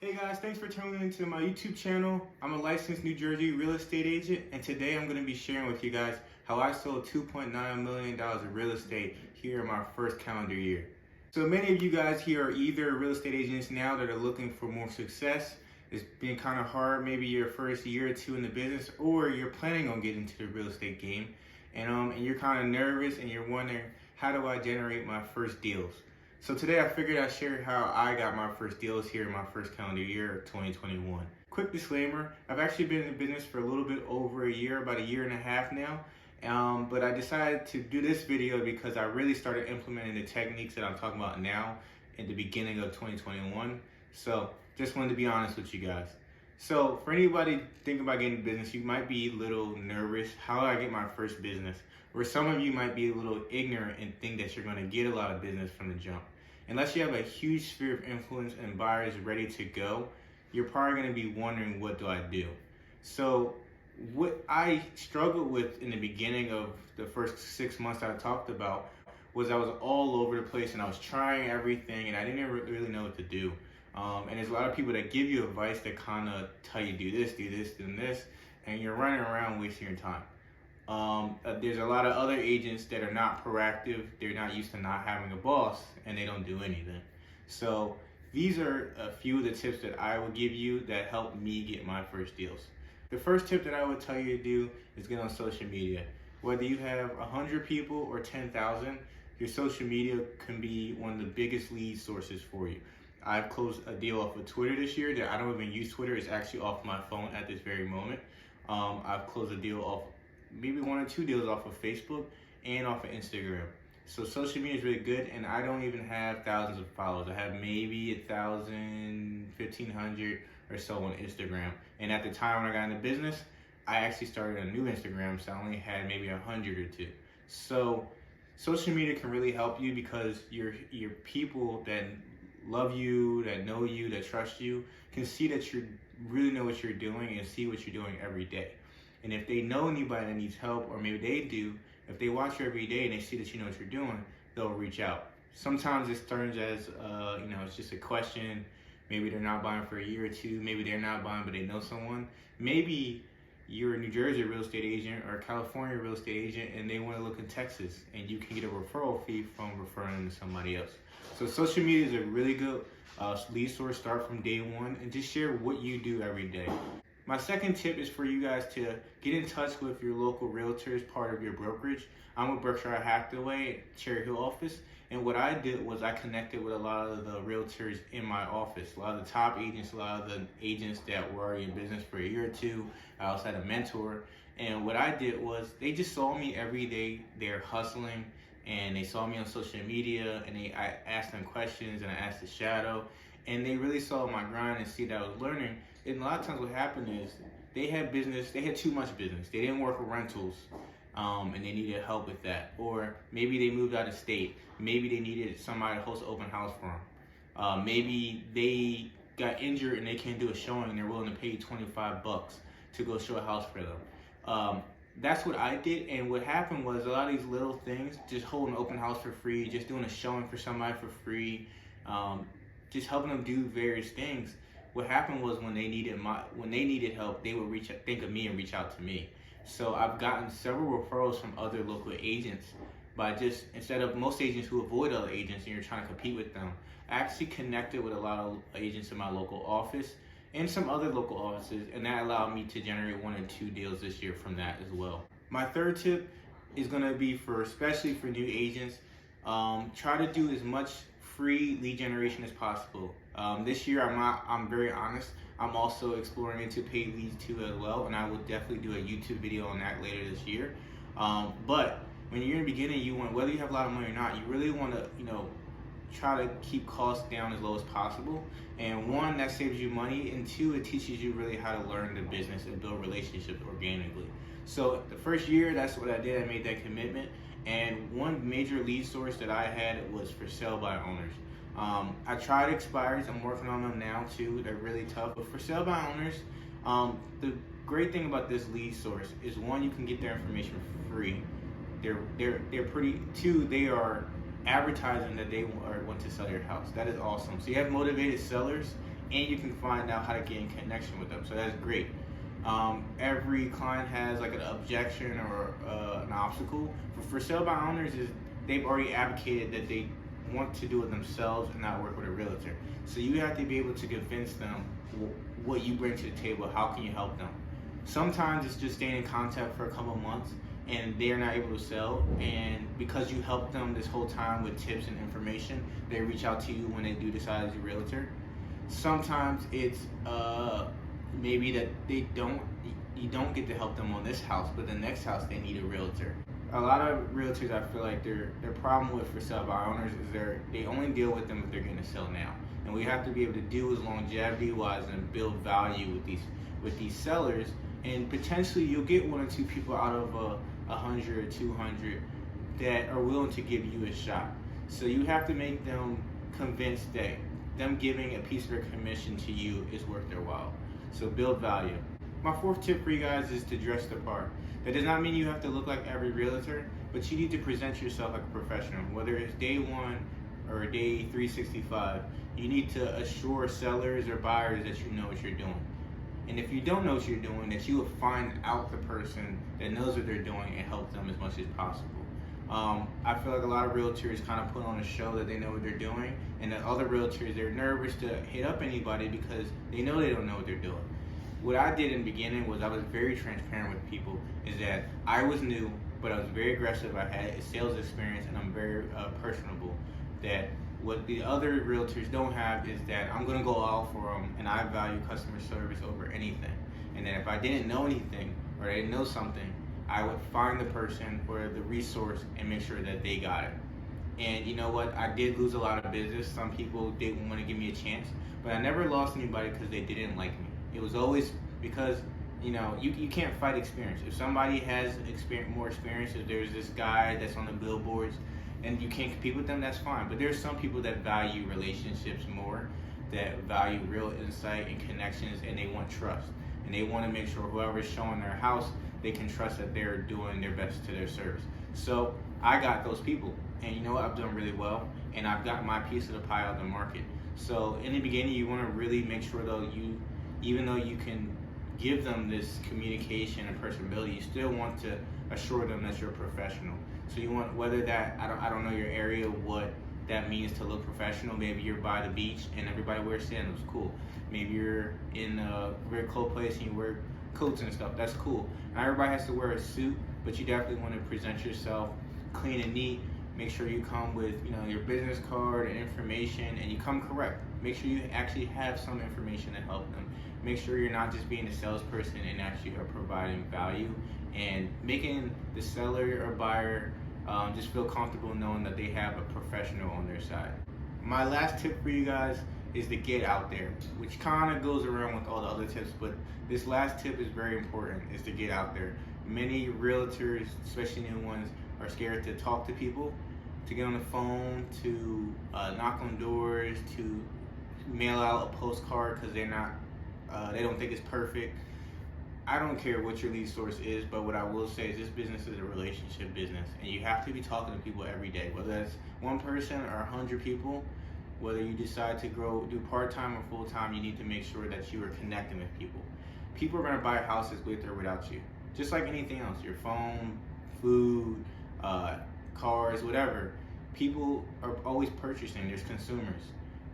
Hey guys, thanks for tuning into my YouTube channel. I'm a licensed New Jersey real estate agent, and today I'm going to be sharing with you guys how I sold $2.9 million of real estate here in my first calendar year. So many of you guys here are either real estate agents now that are looking for more success. It's been kind of hard, maybe your first year or two in the business, or you're planning on getting into the real estate game, and you're kind of nervous and you're wondering, how do I generate my first deals? So today I figured I'd share how I got my first deals here in my first calendar year of 2021. Quick disclaimer, I've actually been in business for a little bit over a year, about a year and a half now. But I decided to do this video because I really started implementing the techniques that I'm talking about now in the beginning of 2021. So just wanted to be honest with you guys. So for anybody thinking about getting business, you might be a little nervous. How do I get my first business? Or some of you might be a little ignorant and think that you're going to get a lot of business from the jump. Unless you have a huge sphere of influence and buyers ready to go, you're probably going to be wondering, what do I do? So what I struggled with in the beginning of the first 6 months I talked about was I was all over the place and I was trying everything and I didn't really know what to do. And there's a lot of people that give you advice that kind of tell you do this, and this, and you're running around wasting your time. There's a lot of other agents that are not proactive. They're not used to not having a boss and they don't do anything. So these are a few of the tips that I will give you that helped me get my first deals. The first tip that I would tell you to do is get on social media. Whether you have 100 people or 10,000, your social media can be one of the biggest lead sources for you. I've closed a deal off of Twitter this year that I don't even use Twitter. It's actually off my phone at this very moment. I've closed a deal off, maybe 1 or 2 deals off of Facebook and off of Instagram. So social media is really good, and I don't even have thousands of followers. I have maybe 1,000, 1,500 or so on Instagram. And at the time when I got into business, I actually started a new Instagram, so I only had maybe 100 or 2. So social media can really help you because your people that love you, that know you, that trust you, can see that you really know what you're doing and see what you're doing every day. And if they know anybody that needs help, or maybe they do, if they watch you every day and they see that you know what you're doing, they'll reach out. Sometimes it turns as, it's just a question. Maybe they're not buying for a year or 2. Maybe they're not buying, but they know someone. Maybe you're a New Jersey real estate agent or a California real estate agent and they want to look in Texas, and you can get a referral fee from referring them to somebody else. So social media is a really good lead source. Start from day one and just share what you do every day. My second tip is for you guys to get in touch with your local realtors, part of your brokerage. I'm with Berkshire Hathaway, Cherry Hill office, and what I did was I connected with a lot of the realtors in my office, a lot of the top agents, a lot of the agents that were already in business for a year or 2. I also had a mentor, and what I did was they just saw me every day. They're hustling, and they saw me on social media, and I asked them questions, and I asked the shadow, and they really saw my grind and see that I was learning. And a lot of times what happened is they had too much business. They didn't work with rentals, and they needed help with that. Or maybe they moved out of state. Maybe they needed somebody to host an open house for them. Maybe they got injured and they can't do a showing and they're willing to pay you $25 to go show a house for them. That's what I did, and what happened was a lot of these little things, just holding an open house for free, just doing a showing for somebody for free, just helping them do various things. What happened was when they needed help, they would think of me and reach out to me. So I've gotten several referrals from other local agents by just, instead of most agents who avoid other agents and you're trying to compete with them, I actually connected with a lot of agents in my local office and some other local offices, and that allowed me to generate 1 or 2 deals this year from that as well. My third tip is going to be especially for new agents. Try to do as much free lead generation as possible. This year, I'm very honest, I'm also exploring into paid leads too as well, and I will definitely do a YouTube video on that later this year. But when you're in the beginning, whether you have a lot of money or not, you really want to, try to keep costs down as low as possible. And 1, that saves you money, and 2, it teaches you really how to learn the business and build relationships organically. So the first year, that's what I did. I made that commitment. And one major lead source that I had was for sale by owners. I tried expires. I'm working on them now too. They're really tough. But for sale by owners, the great thing about this lead source is 1, you can get their information for free. They're pretty. 2, they are advertising that they want to sell your house. That is awesome. So you have motivated sellers and you can find out how to get in connection with them. So that's great. Every client has like an objection or an obstacle. For sale by owners is they've already advocated that they want to do it themselves and not work with a realtor. So you have to be able to convince them what you bring to the table. How can you help them? Sometimes it's just staying in contact for a couple of months and they're not able to sell, and because you helped them this whole time with tips and information, they reach out to you when they do decide as a realtor. Sometimes it's maybe that you don't get to help them on this house, but the next house they need a realtor. A lot of realtors, I feel like their problem with for sale by owners is they only deal with them if they're going to sell now, and we have to be able to do is longevity wise and build value with these sellers, and potentially you'll get 1 or 2 people out of 100 or 200 that are willing to give you a shot. So you have to make them convinced that them giving a piece of their commission to you is worth their while. So build value. My 4th tip for you guys is to dress the part. That does not mean you have to look like every realtor, but you need to present yourself like a professional. Whether it's day 1 or day 365, you need to assure sellers or buyers that you know what you're doing. And if you don't know what you're doing, that you will find out the person that knows what they're doing and help them as much as possible. I feel like a lot of realtors kind of put on a show that they know what they're doing, and the other realtors, they're nervous to hit up anybody because they know they don't know what they're doing. What I did in the beginning was I was very transparent with people, is that I was new, but I was very aggressive. I had a sales experience, and I'm very personable. That what the other realtors don't have is that I'm gonna go out for them, and I value customer service over anything. And then if I didn't know anything or I didn't know something, I would find the person or the resource and make sure that they got it. And you know what? I did lose a lot of business. Some people didn't want to give me a chance, but I never lost anybody because they didn't like me. It was always because, you know, you can't fight experience. If somebody has more experience, if there's this guy that's on the billboards and you can't compete with them, that's fine. But there's some people that value relationships more, that value real insight and connections, and they want trust. And they want to make sure whoever's showing their house, they can trust that they're doing their best to their service. So I got those people, and you know what? I've done really well, and I've got my piece of the pie out of the market. So in the beginning, you want to really make sure though even though you can give them this communication and personability, you still want to assure them that you're a professional. So you want, whether that, I don't know your area, what that means to look professional. Maybe you're by the beach and everybody wears sandals, cool. Maybe you're in a very cold place and you wear coats and stuff, that's cool. Not everybody has to wear a suit, but you definitely want to present yourself clean and neat. Make sure you come with, you know, your business card and information, and you come correct. Make sure you actually have some information to help them. Make sure you're not just being a salesperson and actually are providing value and making the seller or buyer just feel comfortable knowing that they have a professional on their side. My last tip for you guys is to get out there, which kind of goes around with all the other tips, but this last tip is very important, is to get out there. Many realtors, especially new ones, are scared to talk to people, to get on the phone, to knock on doors, to mail out a postcard because they don't think it's perfect. I don't care what your lead source is, but what I will say is this business is a relationship business, and you have to be talking to people every day, whether that's one person or 100 people. Whether you decide to do part-time or full-time, you need to make sure that you are connecting with people. People are going to buy houses with or without you, just like anything else. Your phone, food, cars, whatever. People are always purchasing. There's consumers,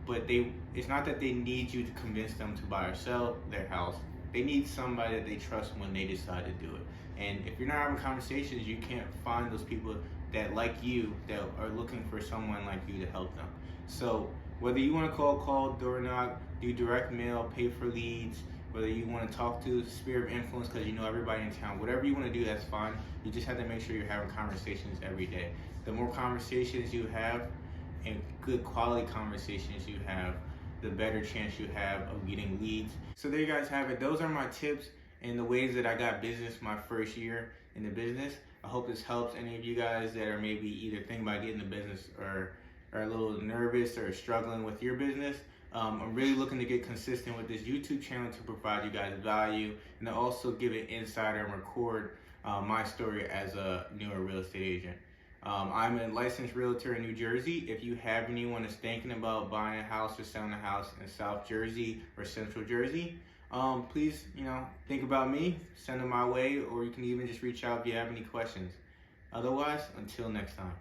but it's not that they need you to convince them to buy or sell their house. They need somebody that they trust when they decide to do it. And if you're not having conversations, you can't find those people that like you, that are looking for someone like you to help them. So whether you want to call, door knock, do direct mail, pay for leads, whether you want to talk to sphere of influence because you know everybody in town, whatever you want to do, that's fine. You just have to make sure you're having conversations every day. The more conversations you have, and good quality conversations you have, the better chance you have of getting leads. So there you guys have it. Those are my tips and the ways that I got business my first year in the business. I hope this helps any of you guys that are maybe either thinking about getting the business or are a little nervous or struggling with your business. I'm really looking to get consistent with this YouTube channel to provide you guys value and to also give an insider and record my story as a newer real estate agent. I'm a licensed realtor in New Jersey. If you have anyone that's thinking about buying a house or selling a house in South Jersey or Central Jersey, please, think about me, send them my way, or you can even just reach out if you have any questions. Otherwise, until next time.